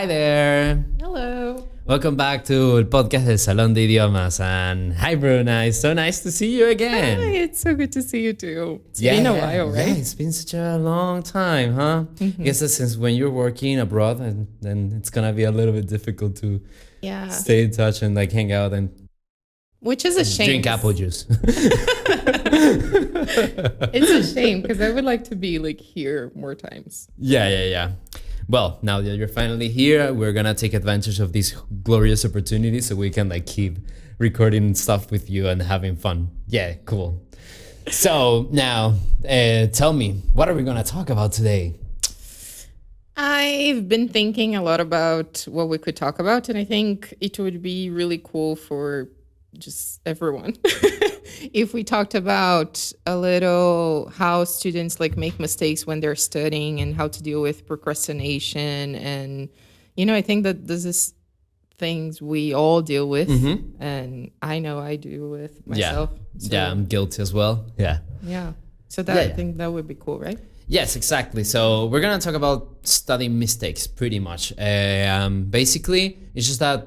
Hi there. Hello. Welcome back to el podcast del Salón de Idiomas. And hi, Bruna. It's so nice to see you again. Hi, it's so good to see you too. It's been a while, right? Yeah, it's been such a long time, huh? I guess that since when you're working abroad, and then it's gonna be a little bit difficult to stay in touch and like hang out and which is a shame. Drink apple juice. It's a shame because I would like to be like here more times. Yeah. Well, now that you're finally here, we're gonna take advantage of these glorious opportunities so we can like keep recording stuff with you and having fun. Yeah, cool. So now, tell me, what are we gonna talk about today? I've been thinking a lot about what we could talk about, and I think it would be really cool for just everyone if we talked about a little how students like make mistakes when they're studying and how to deal with procrastination. And I think that this is things we all deal with, and I know I do with myself. Yeah, I'm guilty as well. Yeah. So that I think that would be cool, right? Yes, exactly. So we're gonna talk about study mistakes pretty much. Basically, it's just that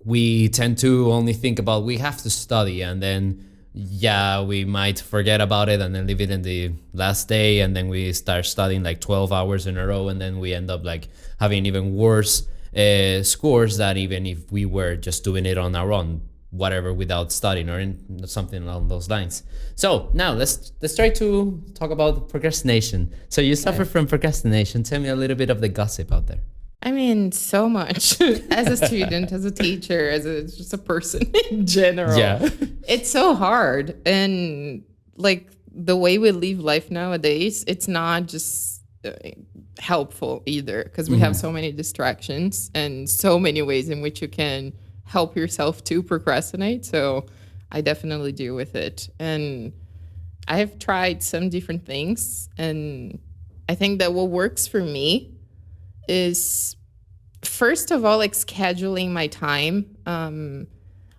we tend to only think about we have to study, and then we might forget about it and then leave it in the last day, and then we start studying like 12 hours in a row, and then we end up like having even worse scores than even if we were just doing it on our own, whatever, without studying or something along those lines. So now let's try to talk about procrastination. So you suffer from procrastination. Tell me a little bit of the gossip out there. I mean, so much as a student, as a teacher, just a person in general. Yeah. It's so hard. And like the way we live life nowadays, it's not just helpful either, because we have so many distractions and so many ways in which you can help yourself to procrastinate. So I definitely deal with it. And I have tried some different things. And I think that what works for me is, first of all, like scheduling my time.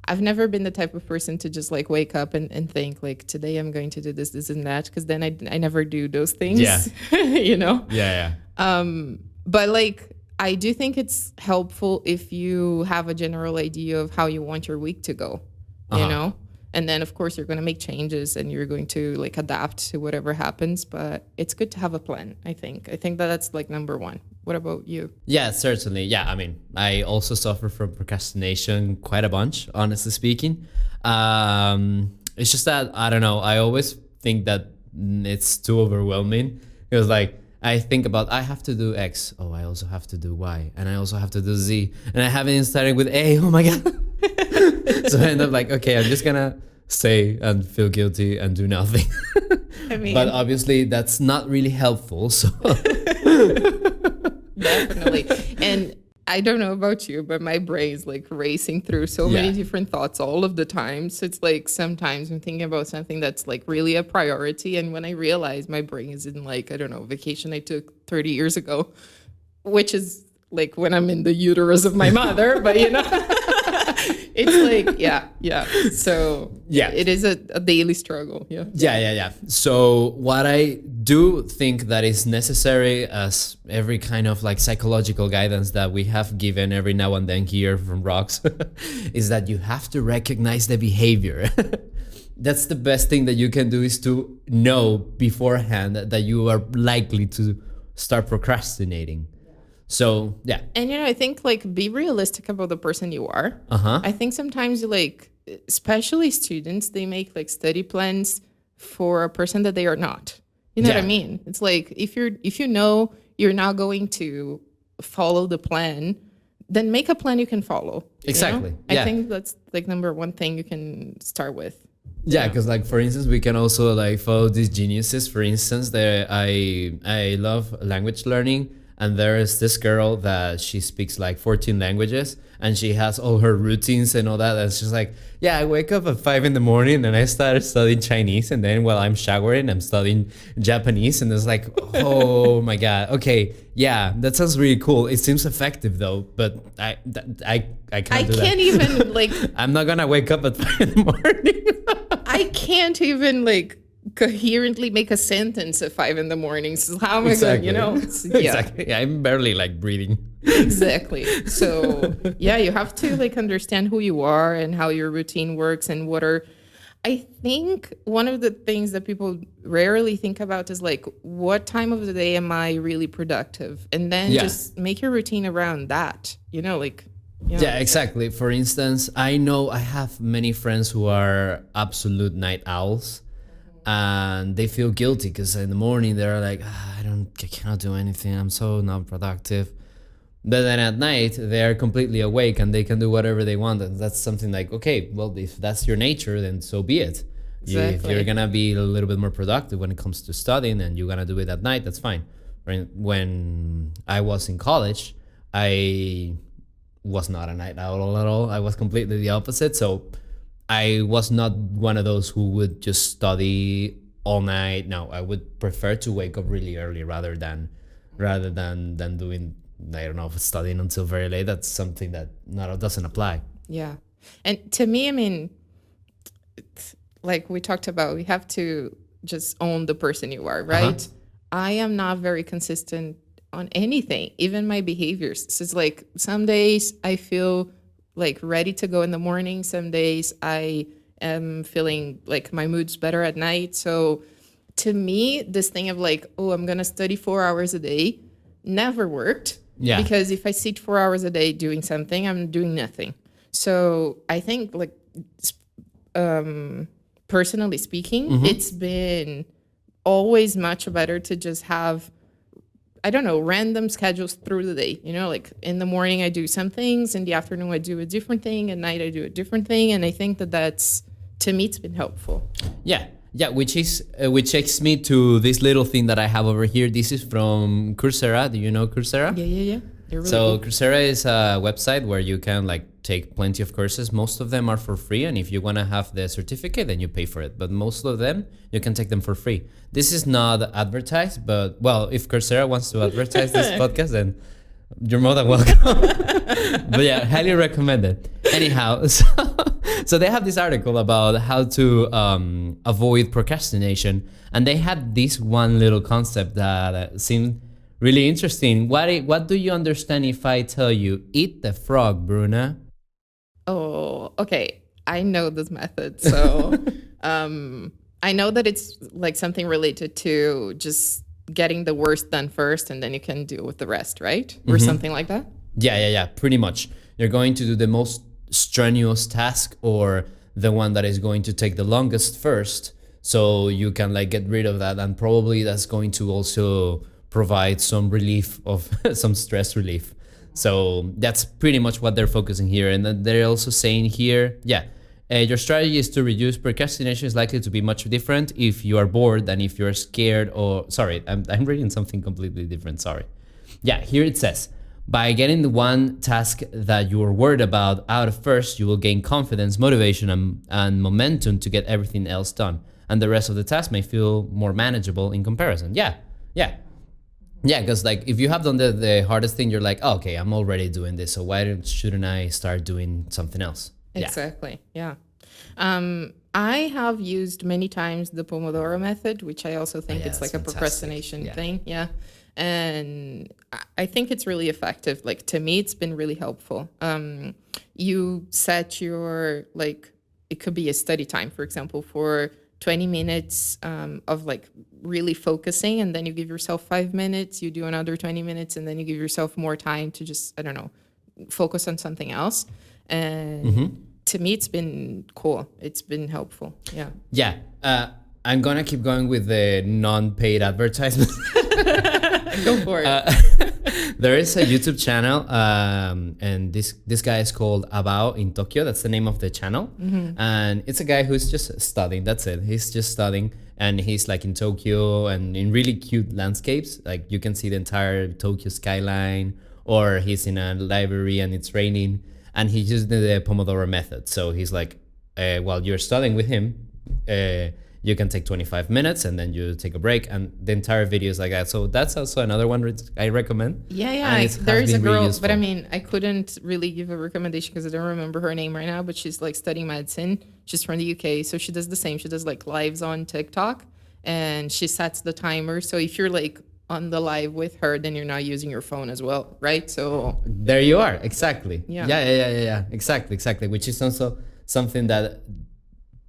I've never been the type of person to just like wake up and think like, today I'm going to do this and that, because then I never do those things. Yeah. But like, I do think it's helpful if you have a general idea of how you want your week to go, and then of course you're going to make changes and you're going to like adapt to whatever happens, but it's good to have a plan. I think that's like number one. What about you? Yeah, certainly. Yeah, I mean, I also suffer from procrastination quite a bunch, honestly speaking. It's just that, I don't know, I always think that it's too overwhelming. Because like, I think about, I have to do X. Oh, I also have to do Y. And I also have to do Z. And I haven't even started with A. Oh my God. So I end up like, okay, I'm just going to stay and feel guilty and do nothing. But obviously that's not really helpful. So definitely. And I don't know about you, but my brain's like racing through so many different thoughts all of the time. So it's like sometimes I'm thinking about something that's like really a priority. And when I realize my brain is in like, I don't know, vacation I took 30 years ago, which is like when I'm in the uterus of my mother, but it's like, So it is a daily struggle. Yeah. So what I do think that is necessary, as every kind of like psychological guidance that we have given every now and then here from Rocks, is that you have to recognize the behavior. That's the best thing that you can do, is to know beforehand that you are likely to start procrastinating. So, yeah. And, I think, like, be realistic about the person you are. I think sometimes, like, especially students, they make, like, study plans for a person that they are not. You know what I mean? It's like, if you know you're not going to follow the plan, then make a plan you can follow. Exactly. I think that's, like, number one thing you can start with. Yeah, because like, for instance, we can also like follow these geniuses. For instance, I love language learning. And there is this girl that she speaks like 14 languages, and she has all her routines and all that. And she's like, I wake up at 5 a.m. and I started studying Chinese. And then while I'm showering, I'm studying Japanese. And it's like, oh my God. Okay. Yeah, that sounds really cool. It seems effective though, but I can't do that. I can't even like, I'm not going to wake up at 5 a.m. I can't even like coherently make a sentence at 5 in the morning. So how am I going to, Exactly. I'm barely like breathing. Exactly. So yeah, you have to like understand who you are and how your routine works and what are, I think one of the things that people rarely think about is like, what time of the day am I really productive? And then just make your routine around that, like. Yeah, exactly. For instance, I know I have many friends who are absolute night owls, and they feel guilty because in the morning they're like, I cannot do anything. I'm so not productive. But then at night they're completely awake and they can do whatever they want. And that's something like, okay, well, if that's your nature, then so be it. If you're gonna be a little bit more productive when it comes to studying and you're gonna do it at night, that's fine. When I was in college, I was not a night owl at all. I was completely the opposite. So I was not one of those who would just study all night. No, I would prefer to wake up really early rather than doing, I don't know, studying until very late. That's something that doesn't apply. Yeah. And to me, I mean, like we talked about, we have to just own the person you are, right? I am not very consistent on anything, even my behaviors. So it's like some days I feel like ready to go in the morning. Some days I am feeling like my mood's better at night. So to me, this thing of like, oh, I'm going to study 4 hours a day never worked. Yeah. Because if I sit 4 hours a day doing something, I'm doing nothing. So I think like, personally speaking, it's been always much better to just have, I don't know, random schedules through the day. Like in the morning I do some things, in the afternoon I do a different thing, at night I do a different thing. And I think that's, to me, it's been helpful. Yeah. Yeah, which takes me to this little thing that I have over here. This is from Coursera. Do you know Coursera? Yeah. They're really cool. cool. Coursera is a website where you can like take plenty of courses. Most of them are for free, and if you want to have the certificate, then you pay for it. But most of them, you can take them for free. This is not advertised, but well, if Coursera wants to advertise this podcast, then you're more than welcome. But yeah, highly recommend it. Anyhow, so they have this article about how to avoid procrastination, and they had this one little concept that seemed really interesting. What do you understand if I tell you, eat the frog, Bruna? Oh, okay. I know this method. So I know that it's like something related to just getting the worst done first, and then you can deal with the rest, right? Or something like that? Yeah, pretty much. You're going to do the most strenuous task, or the one that is going to take the longest first, so you can like get rid of that, and probably that's going to also provide some relief of some stress relief. So that's pretty much what they're focusing here. And then they're also saying here, your strategy is to reduce procrastination is likely to be much different if you are bored than if you're scared or, sorry, I'm reading something completely different, sorry. Yeah, here it says, by getting the one task that you're worried about out of first, you will gain confidence, motivation, and momentum to get everything else done. And the rest of the task may feel more manageable in comparison. Yeah, because like if you have done the hardest thing, you're like, oh, okay, I'm already doing this, so why shouldn't I start doing something else? Exactly. Yeah. I have used many times the Pomodoro method, which I also think it's like a procrastination thing. Yeah. And I think it's really effective. Like to me, it's been really helpful. You set your, like, it could be a study time, for example, for 20 minutes of like really focusing, and then you give yourself 5 minutes, you do another 20 minutes, and then you give yourself more time to just, I don't know, focus on something else. And to me, it's been cool. It's been helpful. Yeah. Yeah. I'm going to keep going with the non-paid advertisements. Go for it. There is a YouTube channel, and this guy is called Abao in Tokyo. That's the name of the channel. And it's a guy who's just studying. That's it. He's just studying. And he's like in Tokyo and in really cute landscapes. Like you can see the entire Tokyo skyline, or he's in a library and it's raining. And he just did the Pomodoro method. So he's like, while you're studying with him, you can take 25 minutes and then you take a break, and the entire video is like that. So that's also another one I recommend. Yeah. There is a girl, really, but I mean, I couldn't really give a recommendation because I don't remember her name right now, but she's like studying medicine. She's from the UK. So she does the same. She does like lives on TikTok. and she sets the timer. So if you're like on the live with her, then you're not using your phone as well, right? So there you are. Exactly. Yeah. Exactly. Which is also something that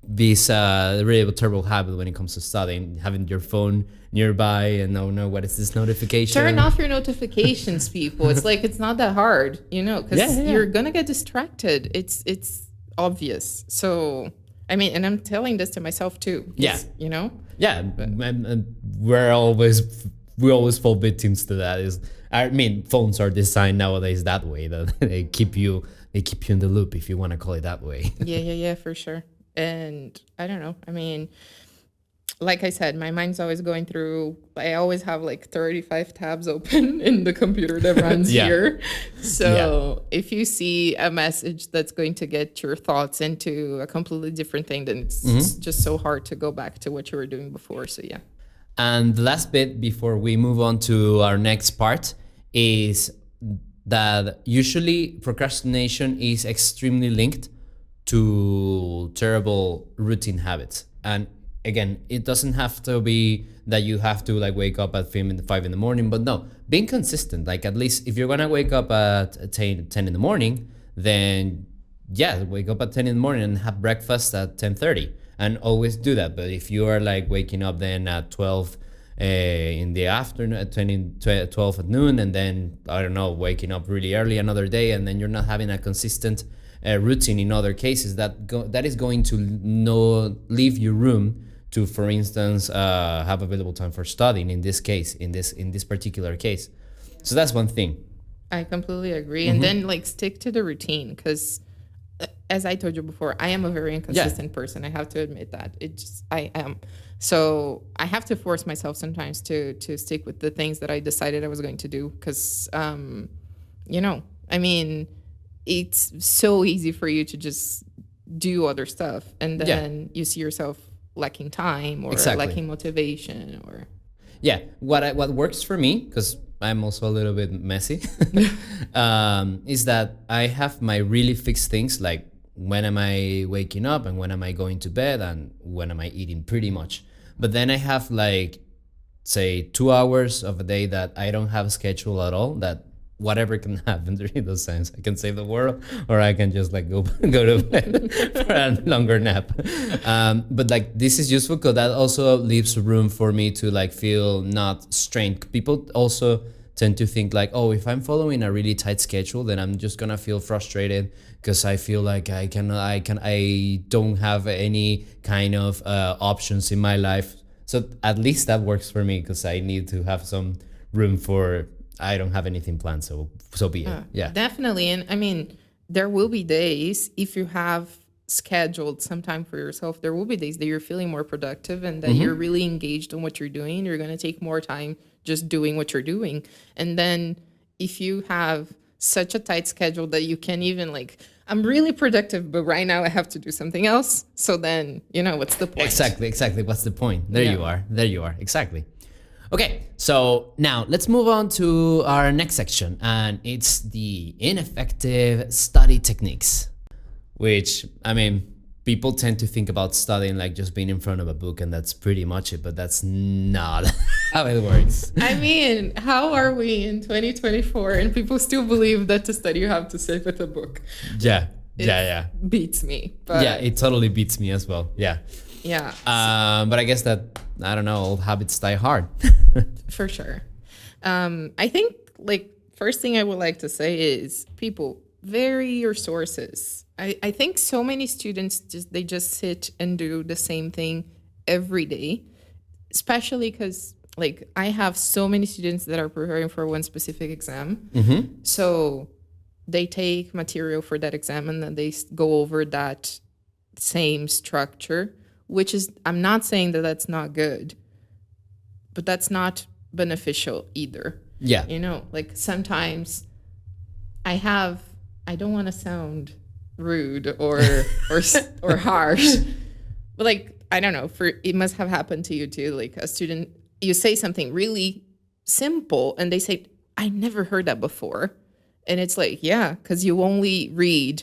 this really terrible habit when it comes to studying, having your phone nearby and no, what is this notification? Turn off your notifications, people. It's like, it's not that hard, you know, because you're gonna get distracted. It's obvious. So I mean, and I'm telling this to myself too. You know. Yeah, and we always fall victims to that. I mean, phones are designed nowadays that way, that they keep you in the loop, if you want to call it that way. Yeah, for sure. And I don't know. I mean, like I said, my mind's always going through. I always have like 35 tabs open in the computer that runs here. So if you see a message that's going to get your thoughts into a completely different thing, then it's just so hard to go back to what you were doing before. So yeah. And the last bit before we move on to our next part is that usually procrastination is extremely linked to terrible routine habits. And again, it doesn't have to be that you have to like wake up at 5 in the morning, but no, being consistent. Like, at least if you're gonna wake up at 10 in the morning, then wake up at 10 in the morning and have breakfast at 10:30, and always do that. But if you are like waking up then at 12 in the afternoon, at 12 at noon, and then I don't know, waking up really early another day, and then you're not having a consistent routine in other cases, that is going to leave you room to, for instance, have available time for studying. In this case, in this particular case, so that's one thing. I completely agree. And then like stick to the routine, because as I told you before, I am a very inconsistent person. I have to admit that. I am. So I have to force myself sometimes to stick with the things that I decided I was going to do, because you know, I mean, it's so easy for you to just do other stuff, and then you see yourself lacking time or lacking motivation, or what works for me, because I'm also a little bit messy, is that I have my really fixed things, like when am I waking up and when am I going to bed and when am I eating, pretty much. But then I have like, say, 2 hours of a day that I don't have a schedule at all, that whatever can happen during those times. I can save the world, or I can just like go to bed for a longer nap. But like, this is useful because that also leaves room for me to like feel not strained. People also tend to think like, oh, if I'm following a really tight schedule, then I'm just gonna feel frustrated because I feel like I don't have any kind of options in my life. So at least that works for me, because I need to have some room for, I don't have anything planned, so be it. Yeah, definitely. And I mean, there will be days, if you have scheduled some time for yourself, there will be days that you're feeling more productive and that you're really engaged in what you're doing. You're going to take more time just doing what you're doing. And then if you have such a tight schedule that you can't even like, I'm really productive, but right now I have to do something else. So then, you know, what's the point? Exactly. What's the point? There you are. Exactly. Okay, so now let's move on to our next section, and it's the ineffective study techniques, which, I mean, people tend to think about studying like just being in front of a book, and that's pretty much it, but that's not how it works. I mean, how are we in 2024 and people still believe that to study you have to sit with a book? Yeah. Beats me. But yeah, it totally beats me as well. Yeah. But I guess that, I don't know, old habits die hard. For sure. I think, like, first thing I would like to say is, people, vary your sources. I think so many students just sit and do the same thing every day, especially because, like, I have so many students that are preparing for one specific exam. So they take material for that exam and then they go over that same structure, which is, I'm not saying that that's not good, but that's not beneficial either. Yeah. You know, like, sometimes I don't want to sound rude or harsh, but, like, I don't know, it must have happened to you too. Like, a student, you say something really simple and they say, I never heard that before. And it's like, yeah, because you only read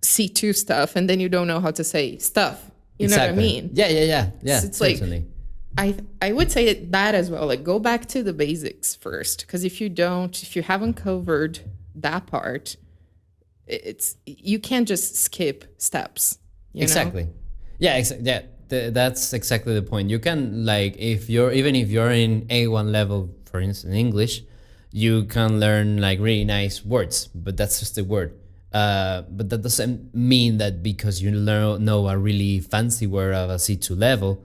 C2 stuff and then you don't know how to say stuff. You know what I mean? Yeah. It's certainly. Like, I would say that as well. Like, go back to the basics first, because if you haven't covered that part, you can't just skip steps. Exactly. Yeah, yeah. That's exactly the point. You can, like, if you're in A1 level, for instance, in English, you can learn like really nice words, but that's just a word. But that doesn't mean that because you know a really fancy word of a C2 level,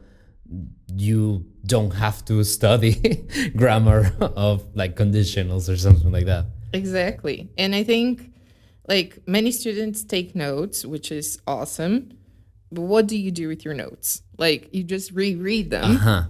you don't have to study grammar of like conditionals or something like that. Exactly. And I think like many students take notes, which is awesome. But what do you do with your notes? Like, you just reread them.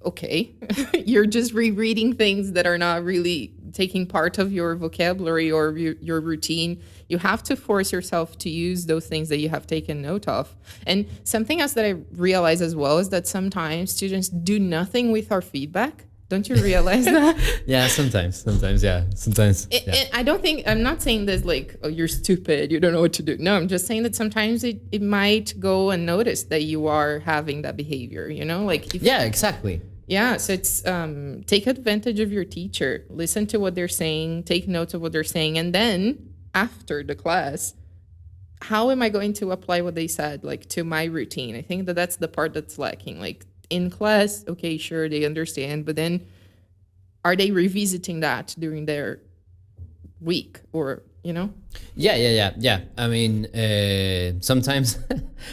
Okay. You're just rereading things that are not really taking part of your vocabulary or your routine. You have to force yourself to use those things that you have taken note of. And something else that I realize as well is that sometimes students do nothing with our feedback. Don't you realize that? Yeah, sometimes, yeah. Sometimes. Yeah. I'm not saying this like, oh, you're stupid, you don't know what to do. No, I'm just saying that sometimes it might go unnoticed that you are having that behavior, Like, yeah, exactly. Yeah, so it's take advantage of your teacher, listen to what they're saying, take notes of what they're saying, and then after the class, how am I going to apply what they said, like, to my routine? I think that's the part that's lacking. Like, in class, okay, sure, they understand, but then are they revisiting that during their week or, Yeah. I mean, sometimes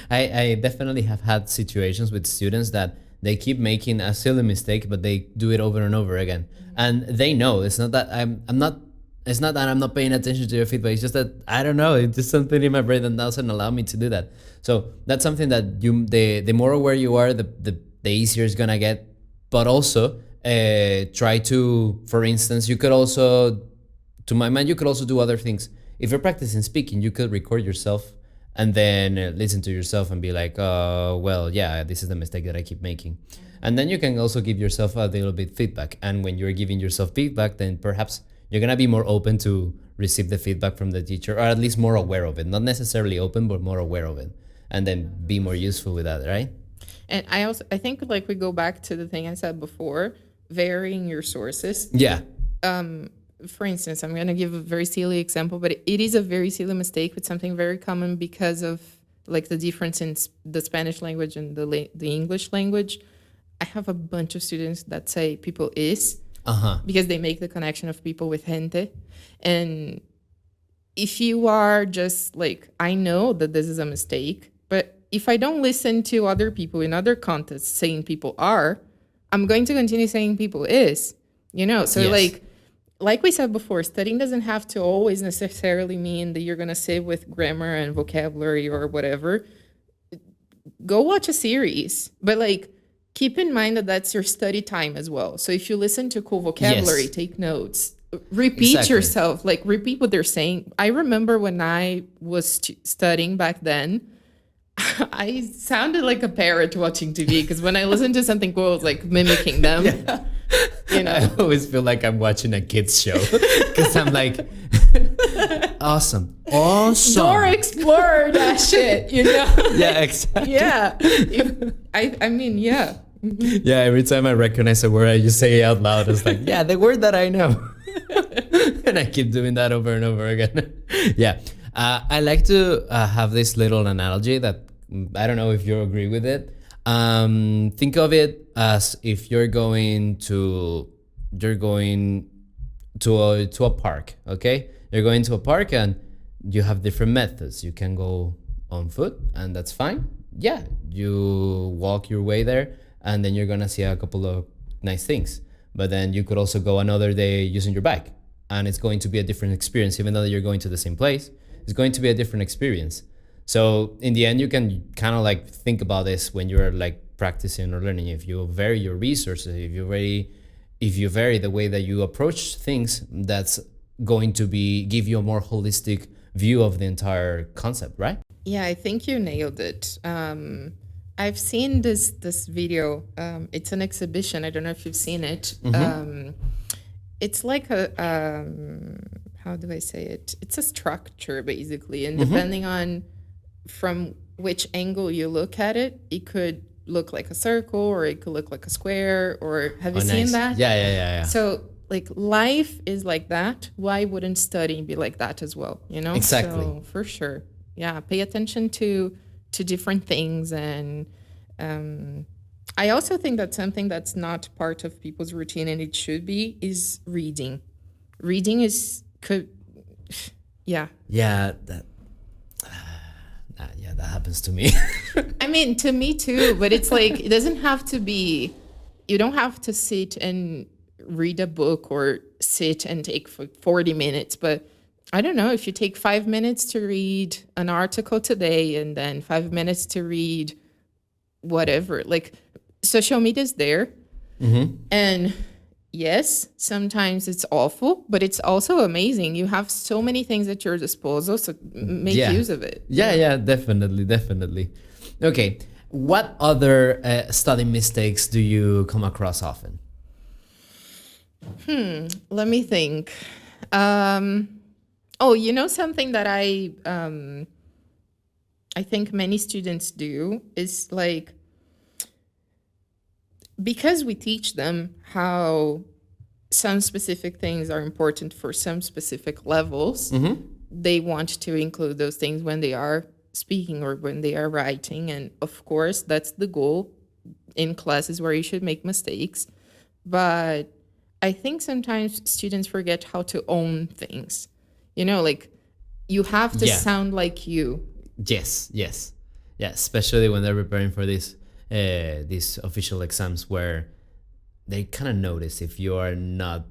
I definitely have had situations with students that they keep making a silly mistake, but they do it over and over again. And they know it's not that it's not that I'm not paying attention to your feedback. It's just that I don't know. It's just something in my brain that doesn't allow me to do that. So that's something that the more aware you are, the easier it's gonna get. But also try to, for instance, you could also, to my mind, you could also do other things. If you're practicing speaking, you could record yourself and then listen to yourself and be like, well, yeah, this is the mistake that I keep making. And then you can also give yourself a little bit feedback. And when you're giving yourself feedback, then perhaps you're going to be more open to receive the feedback from the teacher, or at least more aware of it. Not necessarily open, but more aware of it. And then be more useful with that, right? And I think like we go back to the thing I said before, varying your sources. Yeah. For instance, I'm going to give a very silly example, but it is a very silly mistake, but something very common because of like the difference in the Spanish language and the English language. I have a bunch of students that say people is because they make the connection of people with gente. And if you are just like, I know that this is a mistake, but if I don't listen to other people in other contexts saying people are, I'm going to continue saying people is, So Yes. like we said before, studying doesn't have to always necessarily mean that you're going to sit with grammar and vocabulary or whatever. Go watch a series, but like keep in mind that that's your study time as well. So if you listen to cool vocabulary, take notes, repeat yourself, like repeat what they're saying. I remember when I was studying back then, I sounded like a parrot watching TV because when I listened to something cool, I was like mimicking them. Yeah. I always feel like I'm watching a kid's show because I'm like, awesome. Dora Explorer, that shit, Yeah, exactly. Yeah. I mean, yeah. Mm-hmm. Yeah, every time I recognize a word, I just say it out loud. It's like, yeah, the word that I know. And I keep doing that over and over again. Yeah. I like to have this little analogy that I don't know if you agree with it. Think of it as if you're going to a park, okay? You're going to a park and you have different methods. You can go on foot and that's fine. Yeah, you walk your way there and then you're gonna see a couple of nice things. But then you could also go another day using your bike and it's going to be a different experience. Even though you're going to the same place, it's going to be a different experience. So in the end, you can kind of like think about this when you're like practicing or learning. If you vary your resources, if you vary the way that you approach things, that's going to give you a more holistic view of the entire concept, right? Yeah, I think you nailed it. I've seen this video. It's an exhibition. I don't know if you've seen it. Mm-hmm. It's like a how do I say it? It's a structure basically, and depending on from which angle you look at it, it could look like a circle, or it could look like a square, or have you seen nice. that? Yeah. So like life is like that. Why wouldn't studying be like that as well? You know? Exactly. So for sure. Yeah. Pay attention to different things. And I also think that something that's not part of people's routine, and it should be, is reading. Reading yeah. Yeah, that happens to me. I mean, to me too, but it's like, it doesn't have to be, you don't have to sit and read a book or sit and take for 40 minutes. But I don't know, if you take 5 minutes to read an article today, and then 5 minutes to read whatever, like, social media is there. And yes, sometimes it's awful, but it's also amazing. You have so many things at your disposal, so make use of it. Yeah, definitely. Okay, what other study mistakes do you come across often? Let me think. Something that I think many students do is, like, because we teach them how some specific things are important for some specific levels, they want to include those things when they are speaking or when they are writing. And of course, that's the goal in classes where you should make mistakes. But I think sometimes students forget how to own things. You know, like, you have to sound like you. Yes. Yeah, especially when they're preparing for these official exams, where they kind of notice if you are not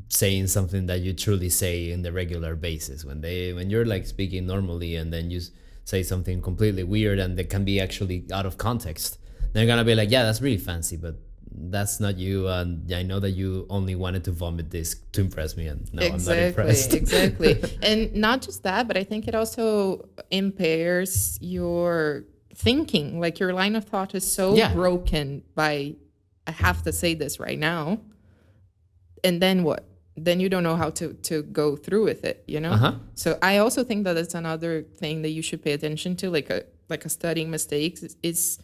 saying something that you truly say in the regular basis. When you're like speaking normally, and then you say something completely weird and that can be actually out of context, they're gonna be like, yeah, that's really fancy, but that's not you, and I know that you only wanted to vomit this to impress me, and no, I'm not impressed. Exactly. And not just that, but I think it also impairs your thinking. Like, your line of thought is so broken by, I have to say this right now, and then what? Then you don't know how to go through with it, you know? So I also think that it's another thing that you should pay attention to, like a studying mistakes, is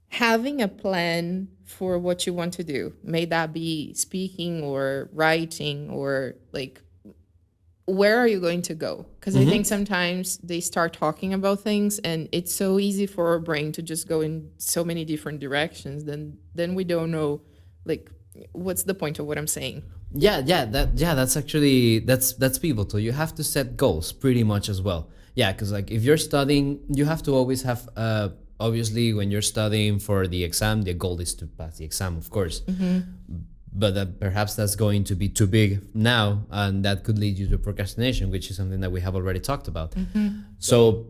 having a plan for what you want to do. May that be speaking or writing, or like, where are you going to go? Because I think sometimes they start talking about things, and it's so easy for our brain to just go in so many different directions. Then we don't know, like, what's the point of what I'm saying? That's actually that's pivotal. You have to set goals pretty much as well. Yeah, because like, if you're studying, you have to always have obviously, when you're studying for the exam, the goal is to pass the exam, of course. But perhaps that's going to be too big now, and that could lead you to procrastination, which is something that we have already talked about. So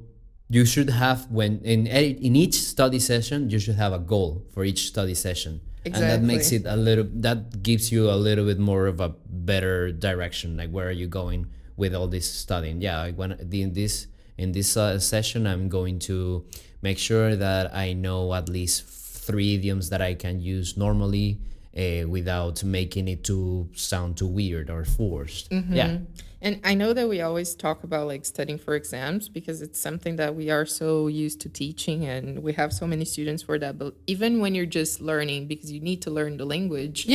you should have, when in each study session, you should have a goal for each study session. Exactly. And that makes it that gives you a little bit more of a better direction. Like, where are you going with all this studying? Yeah, in this session, I'm going to make sure that I know at least 3 idioms that I can use normally, without making it sound too weird or forced. Yeah. And I know that we always talk about, like, studying for exams, because it's something that we are so used to teaching, and we have so many students for that. But even when you're just learning, because you need to learn the language,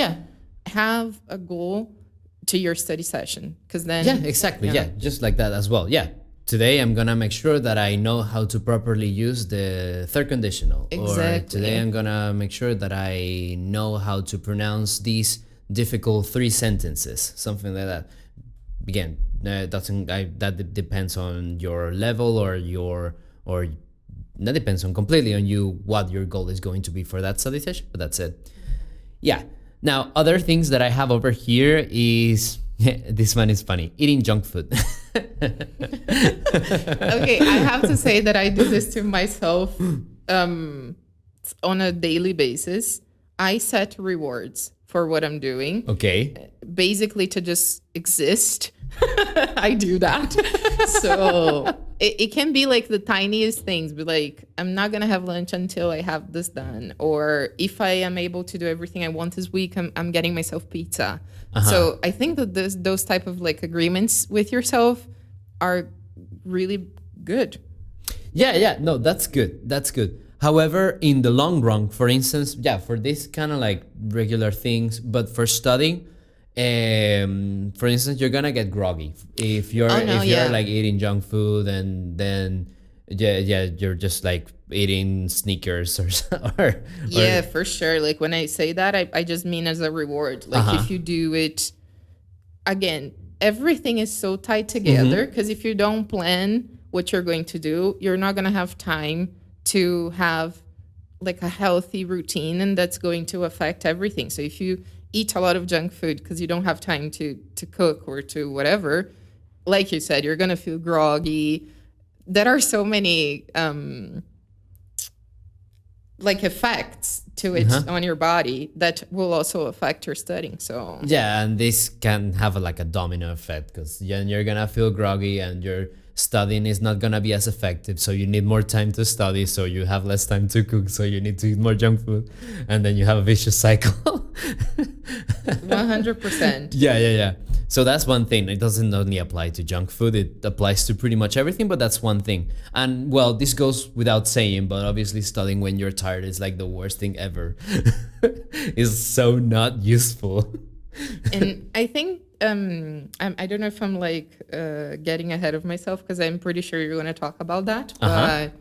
have a goal to your study session, because then just like that as well. Today I'm gonna make sure that I know how to properly use the third conditional. Or today I'm gonna make sure that I know how to pronounce these difficult 3 sentences, something like that. Again, that depends on your level, or that depends on completely on you, what your goal is going to be for that study session. But that's it. Yeah. Now, other things that I have over here is this one is funny: eating junk food. Okay, I have to say that I do this to myself on a daily basis. I set rewards for what I'm doing. Okay. Basically, to just exist. I do that. So it can be like the tiniest things, but like, I'm not going to have lunch until I have this done. Or if I am able to do everything I want this week, I'm getting myself pizza. So I think that those type of like agreements with yourself are really good. Yeah. No, that's good. However, in the long run, for instance, yeah, for this kind of like regular things, but for studying, for instance, you're gonna get groggy if you're Oh, no, if you're yeah. like eating junk food, and then yeah, you're just like eating Snickers or Yeah, for sure. Like when I say that, I just mean as a reward. Like if you do it again, everything is so tied together because if you don't plan what you're going to do, you're not going to have time to have like a healthy routine, and that's going to affect everything. So if you eat a lot of junk food because you don't have time to cook or to whatever, like you said, you're going to feel groggy. There are so many like effects to it on your body that will also affect your studying. So yeah, and this can have like a domino effect because then you're gonna feel groggy and your studying is not gonna be as effective. So you need more time to study, so you have less time to cook, so you need to eat more junk food, and then you have a vicious cycle. 100%. Yeah. So that's one thing. It doesn't only apply to junk food, it applies to pretty much everything, but that's one thing. And well, this goes without saying, but obviously studying when you're tired is like the worst thing ever. It's so not useful. And I think I don't know if I'm like getting ahead of myself because I'm pretty sure you're going to talk about that, but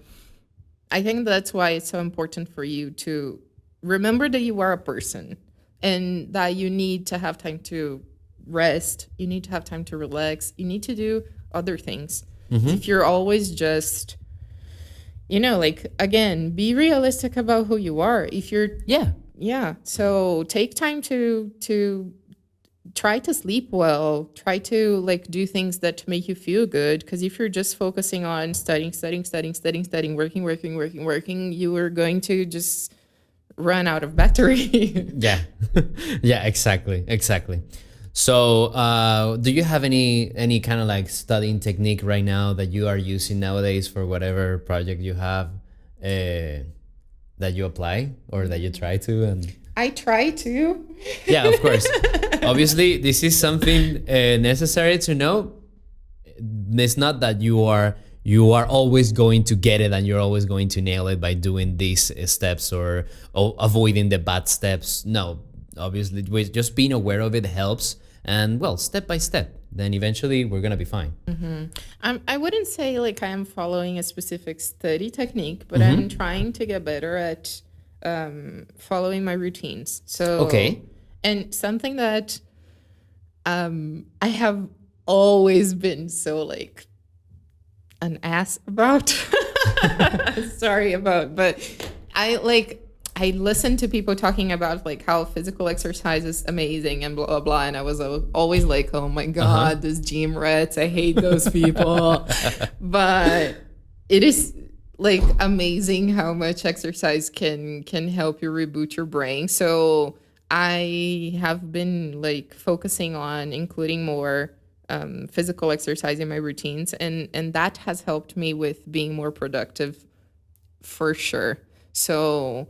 I think that's why it's so important for you to remember that you are a person and that you need to have time to rest, you need to have time to relax, you need to do other things. If you're always just, like, again, be realistic about who you are. If you're so take time to try to sleep well, try to like do things that make you feel good, because if you're just focusing on studying, working, you are going to just run out of battery. Yeah, exactly. So do you have any kind of like studying technique right now that you are using nowadays for whatever project you have that you apply or that you try to? And I try to. yeah, of course. Obviously, this is something necessary to know. It's not that you are always going to get it and you're always going to nail it by doing these steps or avoiding the bad steps. No, obviously, just being aware of it helps. And well, step by step, then eventually we're gonna be fine. I wouldn't say like I'm following a specific study technique, but I'm trying to get better at following my routines. So okay. And something that I have always been so like an ass about. Sorry about, but I listen to people talking about like how physical exercise is amazing and blah blah blah, and I was always like, oh my god, those gym rats, I hate those people. But it is like amazing how much exercise can help you reboot your brain. So I have been like focusing on including more physical exercise in my routines, and that has helped me with being more productive for sure. So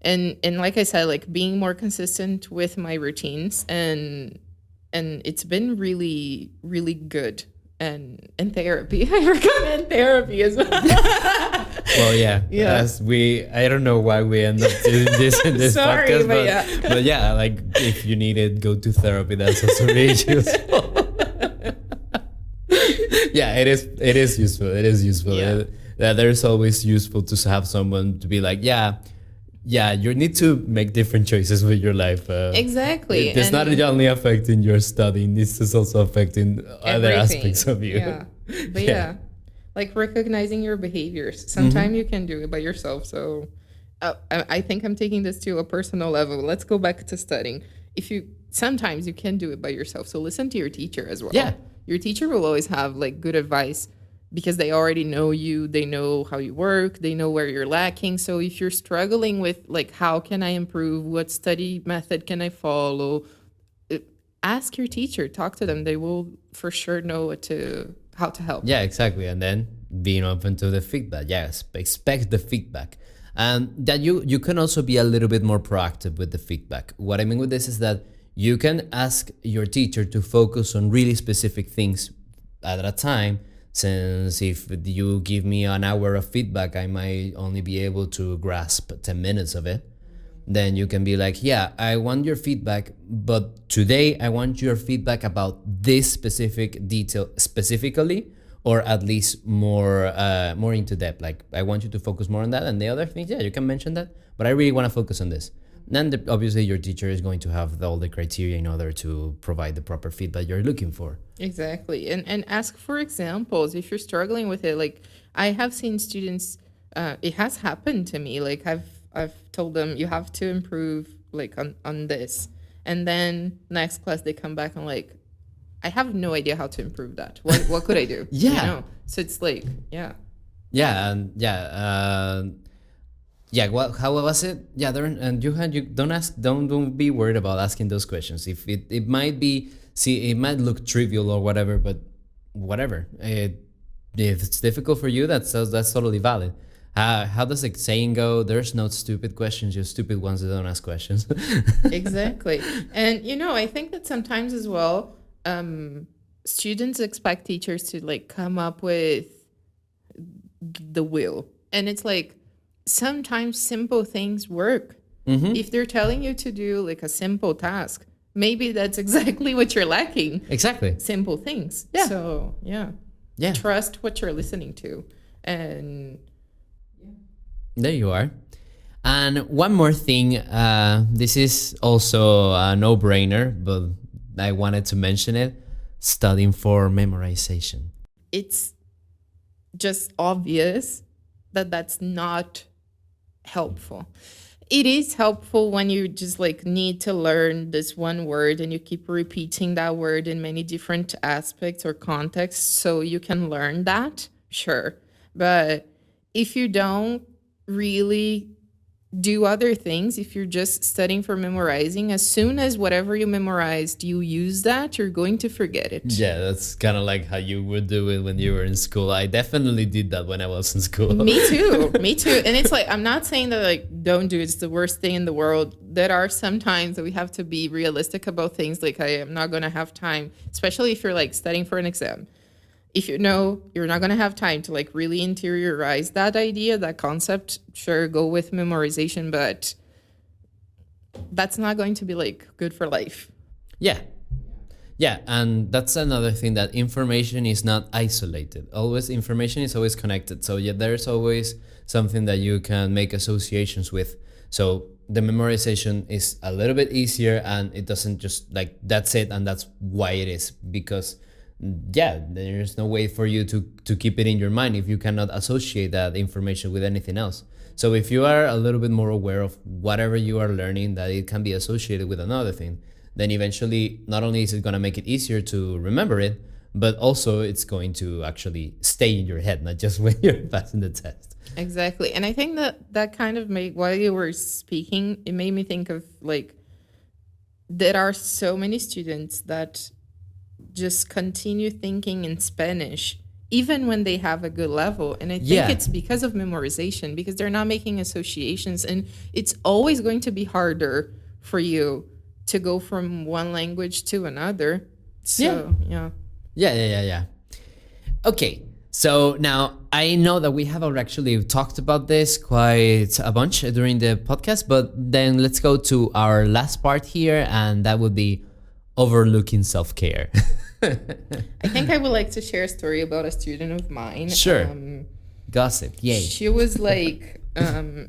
and like I said, like being more consistent with my routines, and it's been really, really good. And therapy, I recommend therapy as well. Well, yeah. I don't know why we end up doing this in this Sorry, podcast, but yeah, like if you need it, go to therapy. That's also really useful. Yeah, it is useful. It is useful. Yeah. There's always useful to have someone to be like, yeah, you need to make different choices with your life. Exactly. It's not only affecting your studying, this is also affecting other aspects of you. Yeah. But like recognizing your behaviors. Sometimes you can do it by yourself. So I think I'm taking this to a personal level. Let's go back to studying. Sometimes you can do it by yourself. So listen to your teacher as well. Yeah. Your teacher will always have like good advice, because they already know you, they know how you work, they know where you're lacking. So if you're struggling with like, how can I improve? What study method can I follow? Ask your teacher, talk to them. They will for sure know how to help. Yeah, exactly. And then being open to the feedback. Yes, expect the feedback. And that you can also be a little bit more proactive with the feedback. What I mean with this is that you can ask your teacher to focus on really specific things at a time since if you give me an hour of feedback, I might only be able to grasp 10 minutes of it. Then you can be like, yeah, I want your feedback, but today I want your feedback about this specific detail specifically, or at least more into depth. Like, I want you to focus more on that, and the other things, yeah, you can mention that, but I really want to focus on this. Then obviously your teacher is going to have all the criteria in order to provide the proper feedback you're looking for. Exactly. And ask for examples if you're struggling with it. Like, I have seen students, it has happened to me. Like, I've told them you have to improve like on this. And then next class they come back and like, I have no idea how to improve that. What could I do? Yeah. You know? So it's like, yeah. Yeah, and well, how was it? Yeah, you don't be worried about asking those questions. If it might be, it might look trivial or whatever, but whatever. If it's difficult for you, that's totally valid. How does the saying go? There's no stupid questions, just stupid ones that don't ask questions. Exactly. And I think that sometimes as well, students expect teachers to like come up with the will, and it's like, sometimes simple things work. If they're telling you to do like a simple task, maybe that's exactly what you're lacking. Exactly. Simple things. Yeah. So yeah. Trust what you're listening to. And there you are. And one more thing, this is also a no-brainer, but I wanted to mention it: studying for memorization. It's just obvious that that's not helpful. It is helpful when you just like need to learn this one word and you keep repeating that word in many different aspects or contexts so you can learn that, sure. But if you don't really do other things, if you're just studying for memorizing, as soon as whatever you memorized, you use that, you're going to forget it. Yeah, that's kind of like how you would do it when you were in school. I definitely did that when I was in school. Me too. And it's like, I'm not saying that like, don't do it. It's the worst thing in the world. There are some times that we have to be realistic about things. Like, I am not going to have time, especially if you're like studying for an exam. If you know you're not going to have time to like really interiorize that idea, that concept, sure, go with memorization, but that's not going to be like good for life. Yeah. Yeah, and that's another thing, that information is not isolated. Information is always connected. So yeah, there's always something that you can make associations with. So the memorization is a little bit easier, and it doesn't just like, that's it and that's why it is, because there's no way for you to keep it in your mind if you cannot associate that information with anything else. So if you are a little bit more aware of whatever you are learning, that it can be associated with another thing, then eventually not only is it going to make it easier to remember it, but also it's going to actually stay in your head, not just when you're passing the test. Exactly. And I think that kind of made, while you were speaking, it made me think of like, there are so many students that just continue thinking in Spanish even when they have a good level, and I think it's because of memorization, because they're not making associations, and it's always going to be harder for you to go from one language to another. So yeah. Okay, so now I know that we have actually talked about this quite a bunch during the podcast, but then let's go to our last part here, and that would be overlooking self-care. I think I would like to share a story about a student of mine. Sure. Gossip, yay. She was like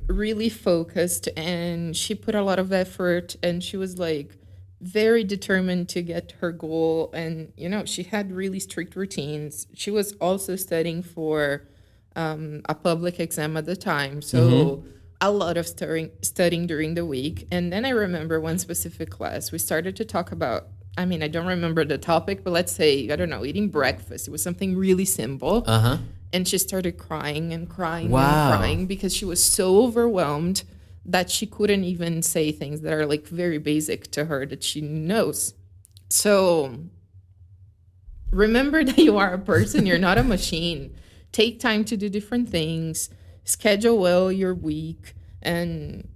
really focused, and she put a lot of effort, and she was like very determined to get her goal. And, she had really strict routines. She was also studying for a public exam at the time. So a lot of studying during the week. And then I remember one specific class, we started to talk about, I don't remember the topic, but let's say, I don't know, eating breakfast. It was something really simple. And she started crying and crying and crying because she was so overwhelmed that she couldn't even say things that are like very basic to her that she knows. So remember that you are a person, you're not a machine. Take time to do different things, schedule well your week. And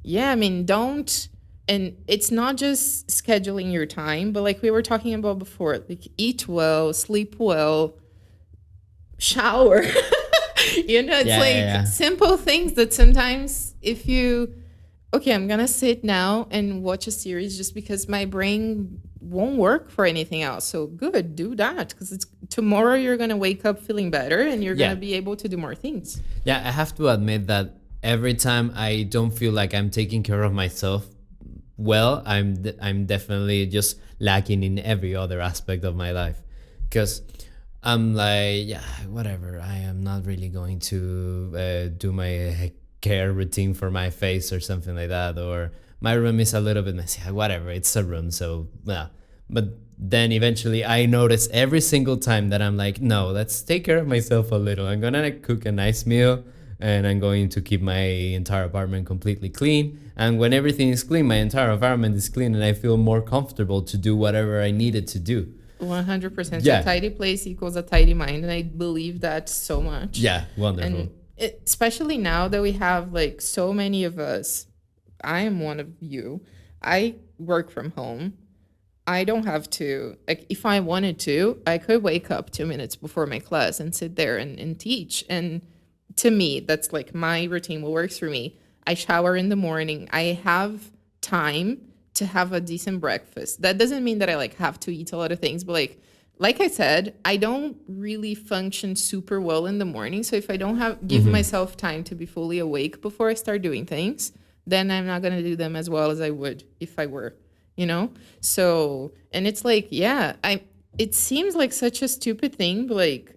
don't, and it's not just scheduling your time, but like we were talking about before, like eat well, sleep well, shower. It's Yeah, like yeah, yeah. simple things that sometimes if you, okay, I'm gonna sit now and watch a series just because my brain won't work for anything else. So good, do that, because it's tomorrow you're gonna wake up feeling better and you're Yeah. gonna be able to do more things. Yeah, I have to admit that every time I don't feel like I'm taking care of myself well, I'm definitely just lacking in every other aspect of my life, because I'm like, yeah, whatever. I am not really going to do my care routine for my face or something like that, or my room is a little bit messy. Whatever, it's a room, so yeah. But then eventually I notice every single time that I'm like, no, let's take care of myself a little. I'm gonna cook a nice meal and I'm going to keep my entire apartment completely clean. And when everything is clean, my entire environment is clean and I feel more comfortable to do whatever I needed to do. 100%. Yeah. A tidy place equals a tidy mind, and I believe that so much. Yeah, wonderful. And especially now that we have like so many of us, I am one of you. I work from home. I don't have to, like, if I wanted to, I could wake up 2 minutes before my class and sit there and teach. And to me, that's like my routine, what works for me. I shower in the morning. I have time to have a decent breakfast. That doesn't mean that I like have to eat a lot of things, but like I said, I don't really function super well in the morning. So if I don't give myself time to be fully awake before I start doing things, then I'm not gonna do them as well as I would if I were, So, and it's like, yeah, it seems like such a stupid thing, but like,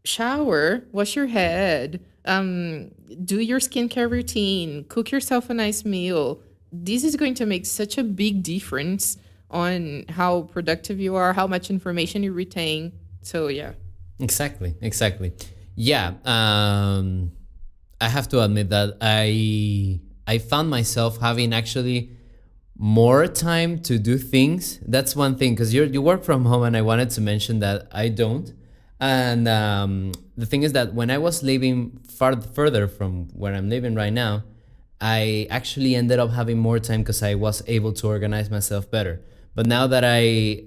shower, wash your head, do your skincare routine, cook yourself a nice meal. This is going to make such a big difference on how productive you are, how much information you retain. So yeah. Exactly. Yeah, I have to admit that I found myself having actually more time to do things. That's one thing, because you work from home, and I wanted to mention that I don't. And the thing is that when I was living further from where I'm living right now, I actually ended up having more time because I was able to organize myself better. But now that I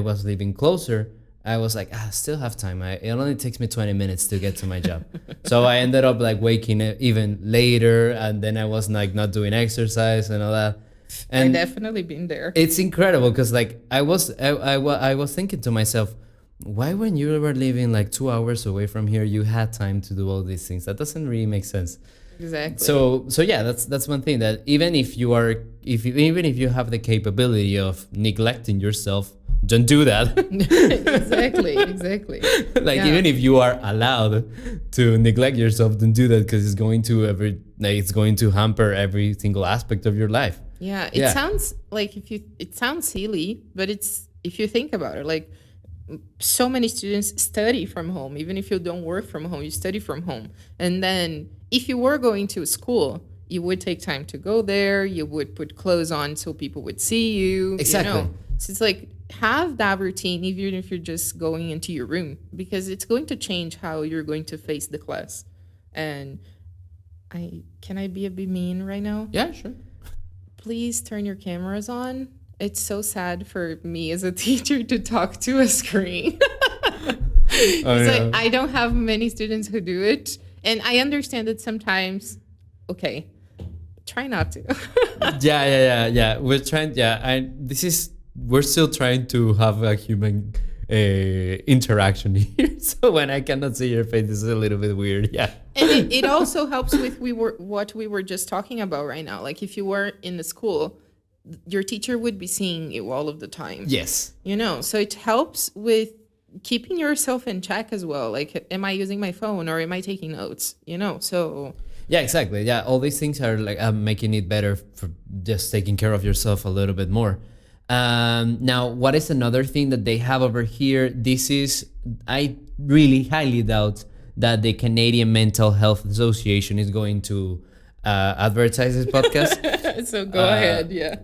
was living closer, I was like, I still have time. It only takes me 20 minutes to get to my job. So I ended up like waking up even later, and then I was like not doing exercise and all that. And I definitely been there. it's incredible because like I was thinking to myself, why when you were living like 2 hours away from here, you had time to do all these things? That doesn't really make sense. Exactly. So yeah, that's one thing, that even if you have the capability of neglecting yourself, don't do that. Exactly. Like, Yeah. even if you are allowed to neglect yourself, don't do that, because it's going to hamper every single aspect of your life. Yeah, it sounds like it sounds silly, but if you think about it, like so many students study from home. Even if you don't work from home, you study from home. And then if you were going to school, you would take time to go there. You would put clothes on so people would see you. Exactly. So it's like, have that routine even if you're just going into your room, because it's going to change how you're going to face the class. And can I be a bit mean right now? Yeah, sure. Please turn your cameras on. It's so sad for me as a teacher to talk to a screen. Like, I don't have many students who do it. And I understand that sometimes, okay, try not to. Yeah. We're trying. Yeah, we're still trying to have a human interaction here. So when I cannot see your face, it's a little bit weird. Yeah. And it also helps with what we were just talking about right now. Like, if you were in the school, your teacher would be seeing you all of the time. Yes. So it helps with keeping yourself in check as well. Like, am I using my phone or am I taking notes? So Yeah, exactly. Yeah, all these things are like making it better for just taking care of yourself a little bit more. Now, what is another thing that they have over here? I really highly doubt that the Canadian Mental Health Association is going to advertise this podcast. So go ahead, yeah.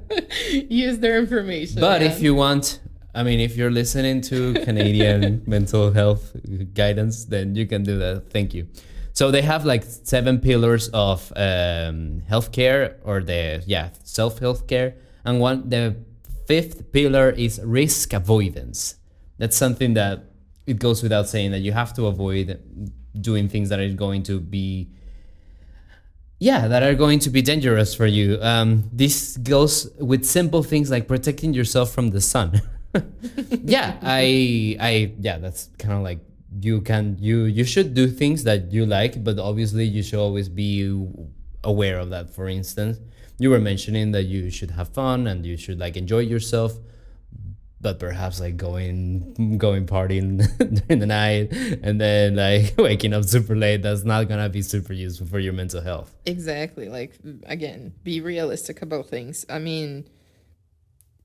Use their information. But if you want, if you're listening to Canadian mental health guidance, then you can do that. Thank you. So they have like 7 pillars of healthcare, or self-healthcare. And the 5th pillar is risk avoidance. That's something that it goes without saying that you have to avoid doing things that are going to be dangerous for you. This goes with simple things like protecting yourself from the sun. That's kind of like you should do things that you like, but obviously you should always be aware of that. For instance, you were mentioning that you should have fun and you should like enjoy yourself, but perhaps like going partying in the night and then like waking up super late, that's not gonna be super useful for your mental health. Exactly. Like, again, be realistic about things. I mean,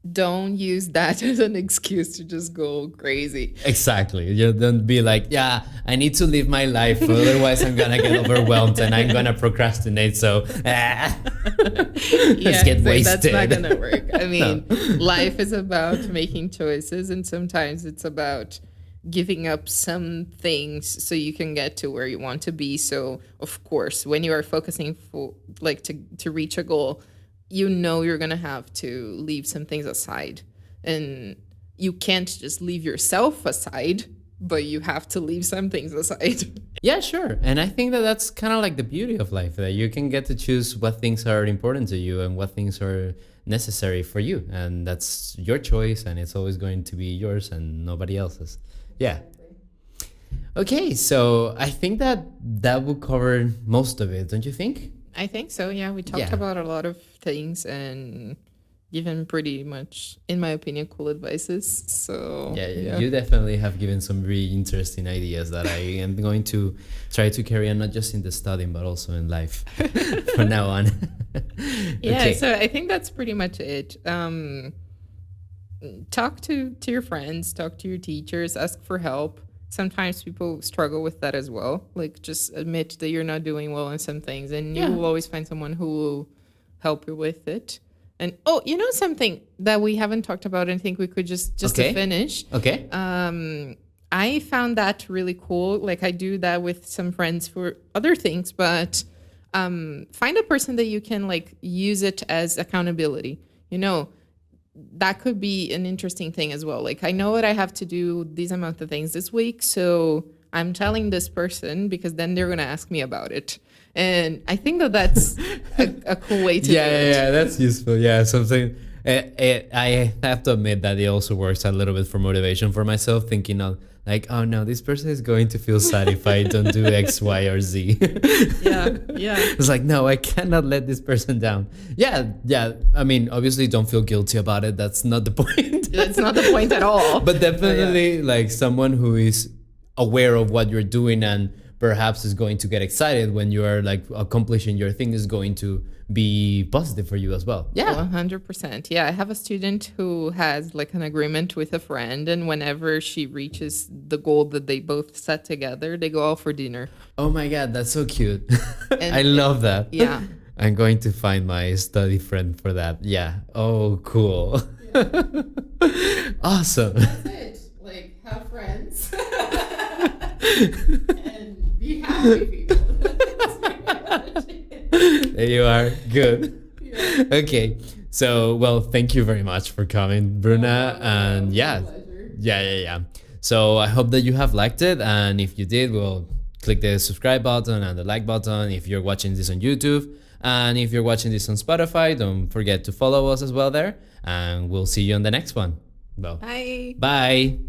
don't use that as an excuse to just go crazy. Exactly. You don't be like, yeah, I need to live my life, otherwise I'm gonna get overwhelmed and I'm gonna procrastinate. So let's get wasted. That's not gonna work. I mean, life is about making choices, and sometimes it's about giving up some things so you can get to where you want to be. So, of course, when you are focusing for like to reach a goal, you know you're going to have to leave some things aside. And you can't just leave yourself aside, but you have to leave some things aside. Yeah, sure. And I think that that's kind of like the beauty of life, that you can get to choose what things are important to you and what things are necessary for you. And that's your choice, and it's always going to be yours and nobody else's. Yeah. Okay, so I think that will cover most of it, don't you think? I think so. Yeah, we talked about a lot of things and given pretty much, in my opinion, cool advices. So yeah, you definitely have given some really interesting ideas that I am going to try to carry on, not just in the studying but also in life from now on. Yeah, okay. So I think that's pretty much it. Talk to your friends, talk to your teachers, ask for help. Sometimes people struggle with that as well. Like, just admit that you're not doing well in some things, and you will always find someone who will help you with it. And something that we haven't talked about, and I think we could just to finish. Okay. I found that really cool. Like, I do that with some friends for other things, but find a person that you can like use it as accountability. That could be an interesting thing as well. Like, I know that I have to do these amount of things this week, so I'm telling this person because then they're going to ask me about it. And I think that that's a cool way to do it. Yeah, that's useful. Yeah, something. I have to admit that it also works a little bit for motivation for myself, thinking of like, oh no, this person is going to feel sad if I don't do X, Y, or Z. Yeah. It's like, no, I cannot let this person down. Yeah. I mean, obviously, don't feel guilty about it. That's not the point. It's not the point at all. But definitely, like someone who is aware of what you're doing and perhaps is going to get excited when you are like accomplishing your thing is going to be positive for you as well. Yeah. 100%. Yeah. I have a student who has like an agreement with a friend, and whenever she reaches the goal that they both set together, they go out for dinner. Oh my God, that's so cute. I love that. Yeah. I'm going to find my study friend for that. Yeah. Oh, cool. Yeah. Awesome. That's it. Like, have friends. And be happy people. There you are. Good. Yeah. Okay. So, well, thank you very much for coming, Bruna. And yeah. So I hope that you have liked it. And if you did, well, click the subscribe button and the like button if you're watching this on YouTube. And if you're watching this on Spotify, don't forget to follow us as well there. And we'll see you on the next one. Well, bye. Bye.